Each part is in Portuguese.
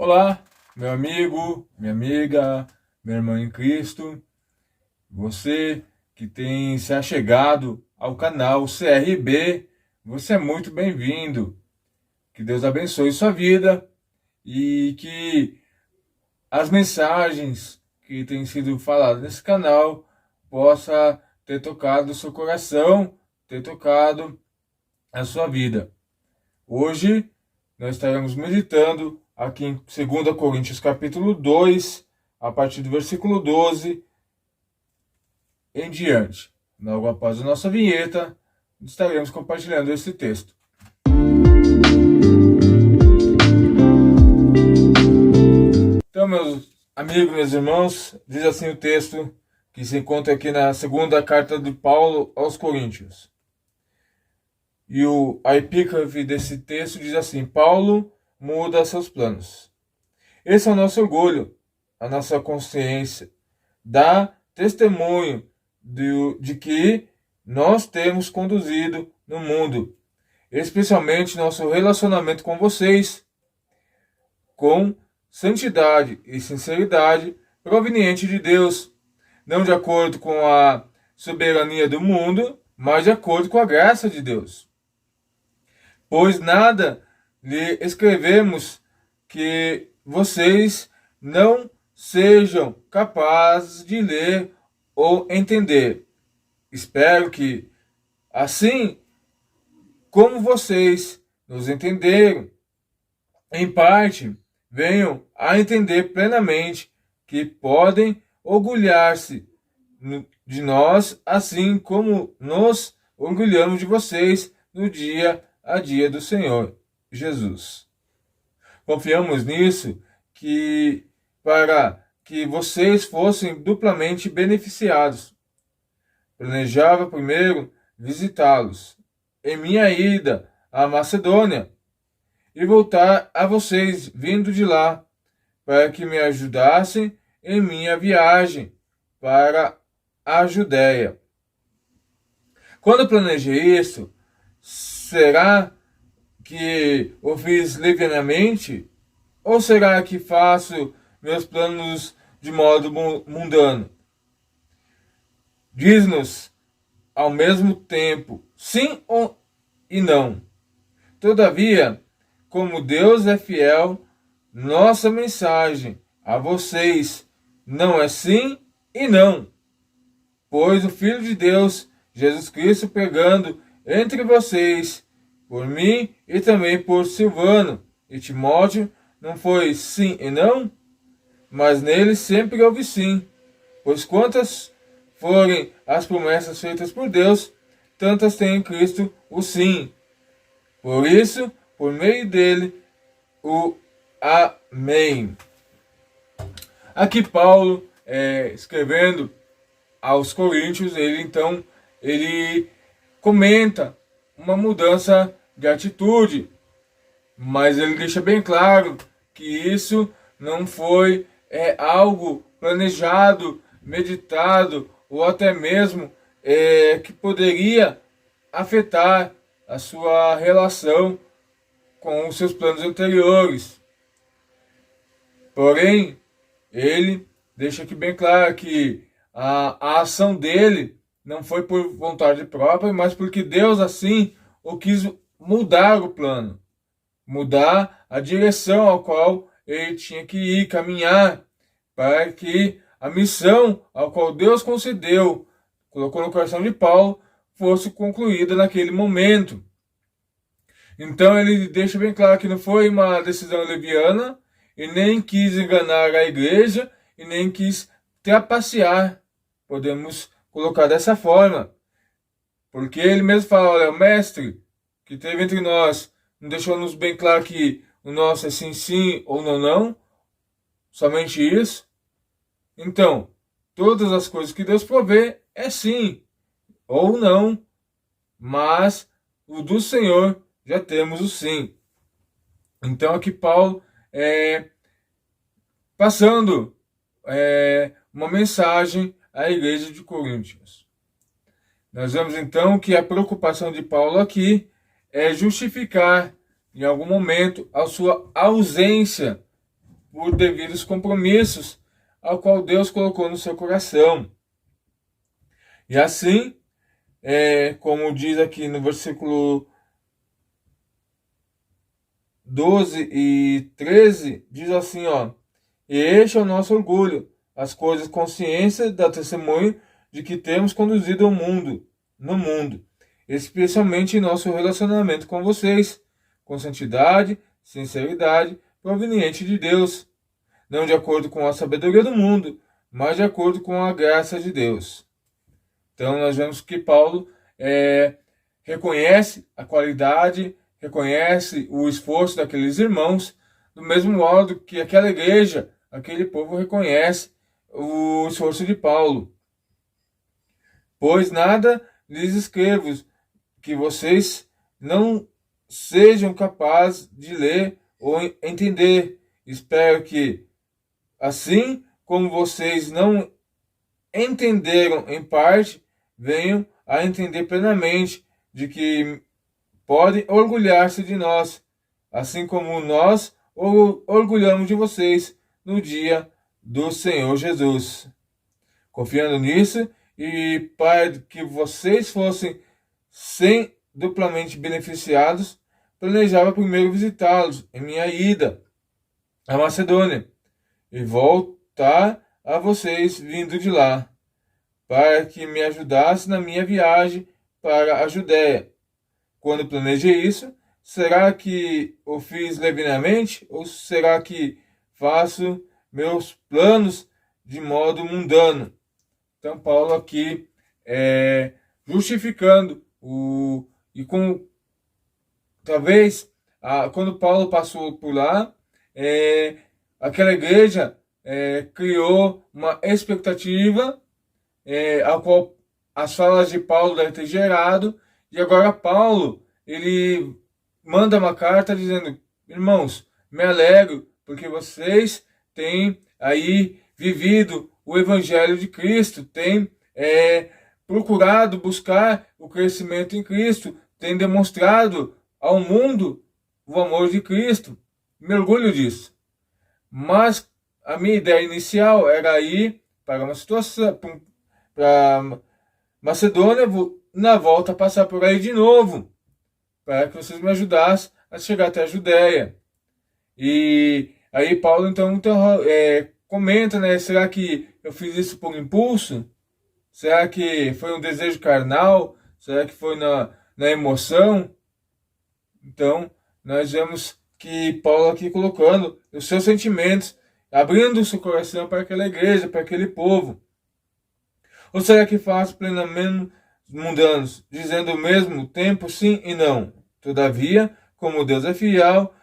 Olá, meu amigo, minha amiga, meu irmão em Cristo, você que tem se achegado ao canal CRB, você é muito bem-vindo. Que Deus abençoe sua vida e que as mensagens que têm sido faladas nesse canal possa ter tocado o seu coração, ter tocado a sua vida. Hoje nós estaremos meditando aqui em 2 Coríntios capítulo 2, a partir do versículo 12 em diante. Logo após a nossa vinheta, estaremos compartilhando esse texto. Então, meus amigos, meus irmãos, diz assim o texto que se encontra aqui na segunda carta de Paulo aos Coríntios. E a epígrafe desse texto diz assim: Paulo muda seus planos. Esse é o nosso orgulho, a nossa consciência, dá testemunho de que nós temos conduzido no mundo, especialmente nosso relacionamento com vocês, com santidade e sinceridade proveniente de Deus, não de acordo com a soberania do mundo, mas de acordo com a graça de Deus. Pois nada lhe escrevemos que vocês não sejam capazes de ler ou entender. Espero que, assim como vocês nos entenderam, em parte, venham a entender plenamente que podem orgulhar-se de nós, assim como nos orgulhamos de vocês no dia a dia do Senhor Jesus. Confiamos nisso para que vocês fossem duplamente beneficiados. Planejava primeiro visitá-los em minha ida à Macedônia e voltar a vocês vindo de lá, para que me ajudassem em minha viagem para a Judéia. Quando planejei isso, será que o fiz levianamente? Ou será que faço meus planos de modo mundano? Diz-nos ao mesmo tempo sim e não. Todavia, como Deus é fiel, nossa mensagem a vocês não é sim e não. Pois o Filho de Deus, Jesus Cristo, pregando entre vocês, por mim e também por Silvano e Timóteo, não foi sim e não? Mas nele sempre houve sim, pois quantas forem as promessas feitas por Deus, tantas tem em Cristo o sim. Por isso, por meio dele, o amém. Aqui Paulo, escrevendo aos Coríntios, ele comenta uma mudança de atitude, mas ele deixa bem claro que isso não foi algo planejado, meditado, ou até mesmo que poderia afetar a sua relação com os seus planos anteriores. Porém, ele deixa aqui bem claro que a ação dele não foi por vontade própria, mas porque Deus assim o quis mudar o plano, mudar a direção ao qual ele tinha que ir, caminhar, para que a missão ao qual Deus concedeu, colocou no coração de Paulo, fosse concluída naquele momento. Então ele deixa bem claro que não foi uma decisão leviana, e nem quis enganar a igreja, e nem quis trapacear, podemos colocar dessa forma. Porque ele mesmo fala, olha, o mestre que teve entre nós, não deixou-nos bem claro que o nosso é sim, sim ou não, não, somente isso. Então, todas as coisas que Deus provê é sim ou não, mas o do Senhor já temos o sim. Então aqui Paulo passando uma mensagem à igreja de Coríntios. Nós vemos então que a preocupação de Paulo aqui é justificar em algum momento a sua ausência por devidos compromissos ao qual Deus colocou no seu coração. E assim, como diz aqui no versículo 12 e 13, diz assim, ó: e este é o nosso orgulho, as coisas consciência da testemunho de que temos conduzido o mundo, no mundo, especialmente em nosso relacionamento com vocês, com santidade, sinceridade, proveniente de Deus, não de acordo com a sabedoria do mundo, mas de acordo com a graça de Deus. Então nós vemos que Paulo reconhece a qualidade, reconhece o esforço daqueles irmãos, do mesmo modo que aquela igreja, aquele povo reconhece o esforço de Paulo. Pois nada lhes escrevo que vocês não sejam capazes de ler ou entender. Espero que, assim como vocês não entenderam em parte, venham a entender plenamente, de que podem orgulhar-se de nós, assim como nós orgulhamos de vocês no dia do Senhor Jesus. Confiando nisso, e para que vocês fossem duplamente beneficiados, planejava primeiro visitá-los em minha ida à Macedônia e voltar a vocês vindo de lá, para que me ajudasse na minha viagem para a Judéia. Quando planejei isso, será que o fiz levianamente ou será que faço meus planos de modo mundano? Então Paulo aqui justificando talvez quando Paulo passou por lá, aquela igreja criou uma expectativa a qual as falas de Paulo devem ter gerado, e agora Paulo ele manda uma carta dizendo: irmãos, me alegro porque vocês têm aí vivido o Evangelho de Cristo, têm procurado buscar o crescimento em Cristo, têm demonstrado ao mundo o amor de Cristo. Me orgulho disso. Mas a minha ideia inicial era ir para uma situação, para Macedônia, na volta passar por aí de novo, para que vocês me ajudassem a chegar até a Judéia. E aí Paulo então comenta, né? Será que eu fiz isso por impulso? Será que foi um desejo carnal? Será que foi na emoção? Então, nós vemos que Paulo aqui colocando os seus sentimentos, abrindo o seu coração para aquela igreja, para aquele povo. Ou será que faço plenamente mundanos, dizendo ao mesmo tempo sim e não? Todavia, como Deus é fiel,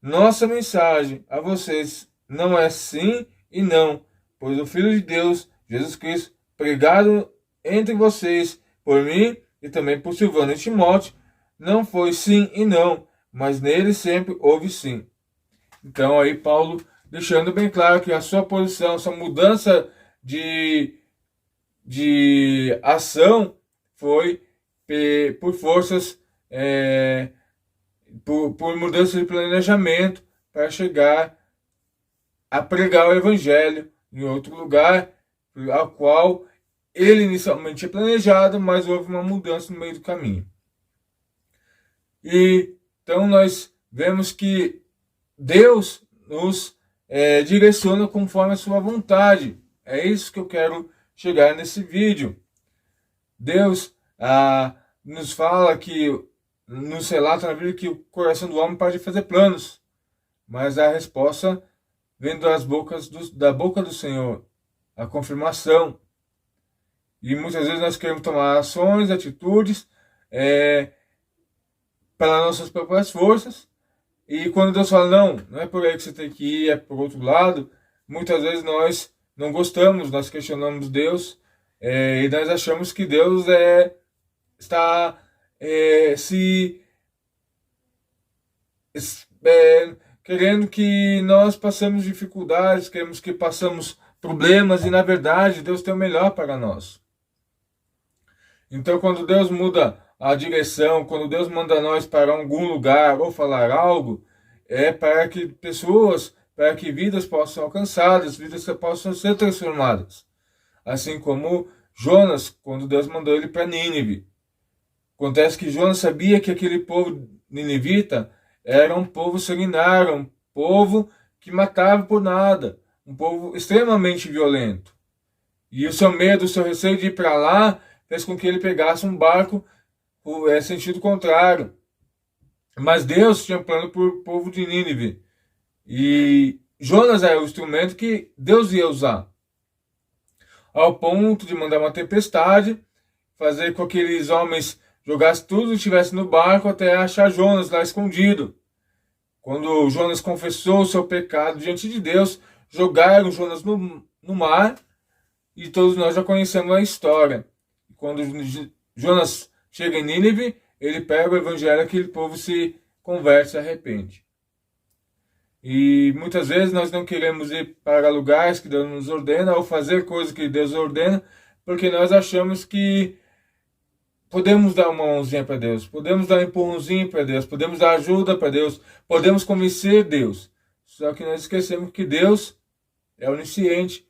nossa mensagem a vocês não é sim e não, pois o Filho de Deus, Jesus Cristo, pregado entre vocês por mim e também por Silvano e Timóteo, não foi sim e não, mas nele sempre houve sim. Então aí Paulo deixando bem claro que a sua posição, sua mudança de ação foi por forças, por mudança de planejamento para chegar a pregar o Evangelho em outro lugar, ao qual ele inicialmente tinha planejado, mas houve uma mudança no meio do caminho. E então nós vemos que Deus nos direciona conforme a sua vontade. É isso que eu quero chegar nesse vídeo. Deus nos fala que, nos relata na Bíblia que o coração do homem pode fazer planos, mas a resposta vem da boca do Senhor, a confirmação. E muitas vezes nós queremos tomar ações, atitudes, pelas nossas próprias forças, e quando Deus fala, não é por aí que você tem que ir, é por outro lado, muitas vezes nós não gostamos, nós questionamos Deus, e nós achamos que Deus está querendo que nós passemos dificuldades, queremos que passamos problemas, e na verdade Deus tem o melhor para nós. Então quando Deus muda a direção, quando Deus manda nós para algum lugar ou falar algo, é para que pessoas para que vidas possam ser alcançadas, vidas que possam ser transformadas. Assim como Jonas, quando Deus mandou ele para Nínive. Acontece que Jonas sabia que aquele povo ninivita era um povo sanguinário, um povo que matava por nada, um povo extremamente violento. E o seu medo, o seu receio de ir para lá fez com que ele pegasse um barco sentido contrário. Mas Deus tinha um plano para o povo de Nínive. E Jonas era o instrumento que Deus ia usar, ao ponto de mandar uma tempestade, fazer com que aqueles homens jogassem tudo e estivessem no barco até achar Jonas lá escondido. Quando Jonas confessou o seu pecado diante de Deus, jogaram Jonas no mar, e todos nós já conhecemos a história. Quando Jonas chega em Nínive, ele pega o evangelho, aquele povo se converte, se arrepende. E muitas vezes nós não queremos ir para lugares que Deus nos ordena ou fazer coisas que Deus ordena, porque nós achamos que podemos dar uma mãozinha para Deus, podemos dar um empurrãozinho para Deus, podemos dar ajuda para Deus, podemos convencer Deus. Só que nós esquecemos que Deus é onisciente,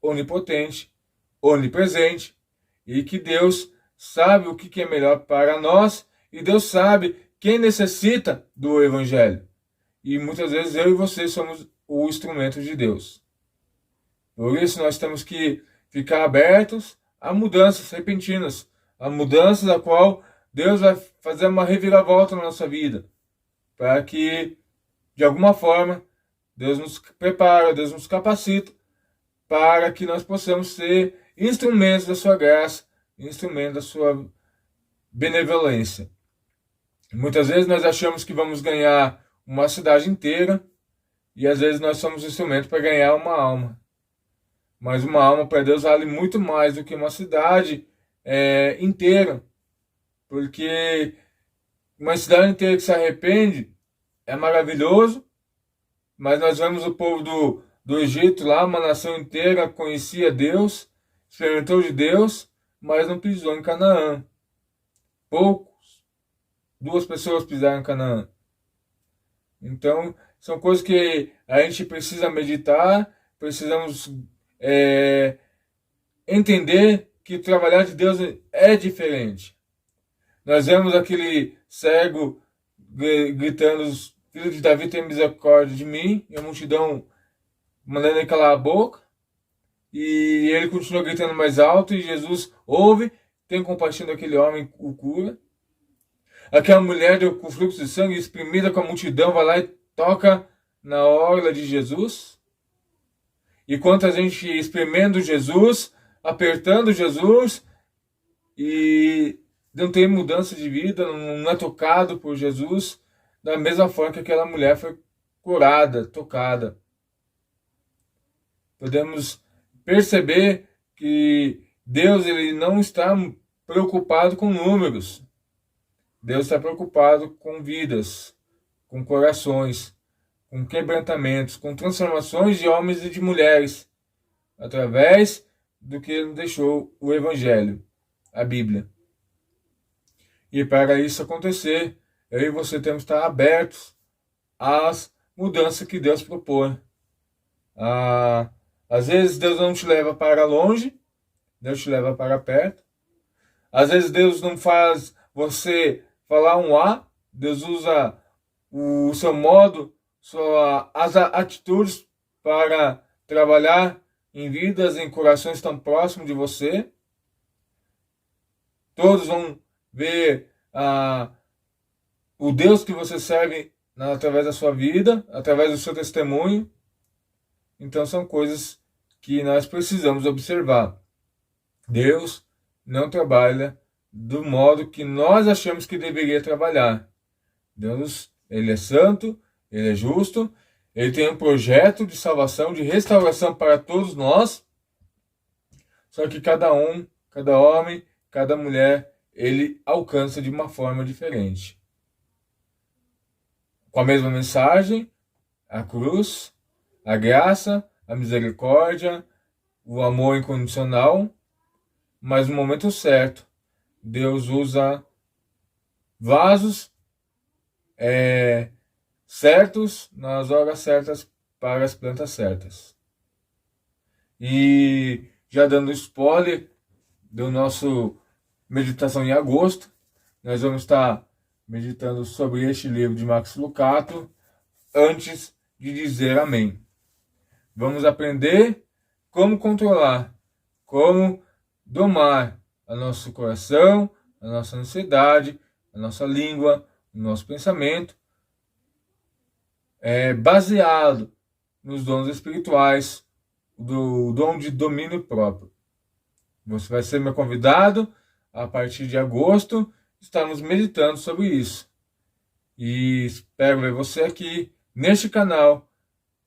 onipotente, onipresente, e que Deus sabe o que é melhor para nós, e Deus sabe quem necessita do evangelho. E muitas vezes eu e você somos o instrumento de Deus. Por isso nós temos que ficar abertos a mudanças repentinas, a mudanças a qual Deus vai fazer uma reviravolta na nossa vida, para que, de alguma forma, Deus nos prepara, Deus nos capacita, para que nós possamos ser instrumentos da sua graça, instrumentos da sua benevolência. Muitas vezes nós achamos que vamos ganhar uma cidade inteira, e às vezes nós somos instrumento para ganhar uma alma. Mas uma alma para Deus vale muito mais do que uma cidade inteira. Porque uma cidade inteira que se arrepende é maravilhoso, mas nós vemos o povo do Egito lá, uma nação inteira conhecia Deus, experimentou de Deus, mas não pisou em Canaã. Duas pessoas pisaram em Canaã. Então, são coisas que a gente precisa meditar, precisamos entender que trabalhar de Deus é diferente. Nós vemos aquele cego gritando: filho de Davi, tem misericórdia de mim, e a multidão mandando ele calar a boca, e ele continua gritando mais alto, e Jesus ouve, tem compaixão daquele homem, o cura. Aquela mulher com fluxo de sangue, exprimida com a multidão, vai lá e toca na orla de Jesus. E quanta gente espremendo Jesus, apertando Jesus, e não tem mudança de vida, não é tocado por Jesus, da mesma forma que aquela mulher foi curada, tocada. Podemos perceber que Deus ele não está preocupado com números. Deus está preocupado com vidas, com corações, com quebrantamentos, com transformações de homens e de mulheres, através do que ele deixou o Evangelho, a Bíblia. E para isso acontecer, eu e você temos que estar abertos às mudanças que Deus propõe. Às vezes Deus não te leva para longe, Deus te leva para perto. Às vezes Deus não faz você falar um A, Deus usa o seu modo, as atitudes para trabalhar em vidas, em corações tão próximos de você. Todos vão ver o Deus que você serve através da sua vida, através do seu testemunho. Então são coisas que nós precisamos observar. Deus não trabalha do modo que nós achamos que deveria trabalhar. Deus, ele é santo, ele é justo, ele tem um projeto de salvação, de restauração para todos nós. Só que cada homem, cada mulher, ele alcança de uma forma diferente. Com a mesma mensagem, a cruz, a graça, a misericórdia, o amor incondicional, mas no momento certo, Deus usa vasos certos, nas horas certas, para as plantas certas. E já dando spoiler do nosso meditação em agosto, nós vamos estar meditando sobre este livro de Max Lucado antes de dizer amém. Vamos aprender como controlar, como domar o nosso coração, a nossa ansiedade, a nossa língua, o nosso pensamento, baseado nos dons espirituais, do dom de domínio próprio. Você vai ser meu convidado a partir de agosto. Estamos meditando sobre isso. E espero ver você aqui neste canal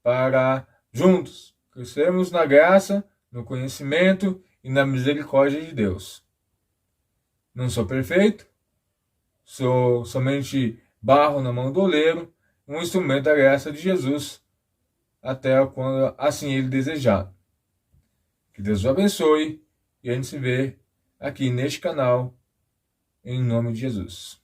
para juntos crescermos na graça, no conhecimento e na misericórdia de Deus. Não sou perfeito, sou somente barro na mão do oleiro, um instrumento da graça de Jesus, até quando assim Ele desejar. Que Deus o abençoe e a gente se vê aqui neste canal, em nome de Jesus.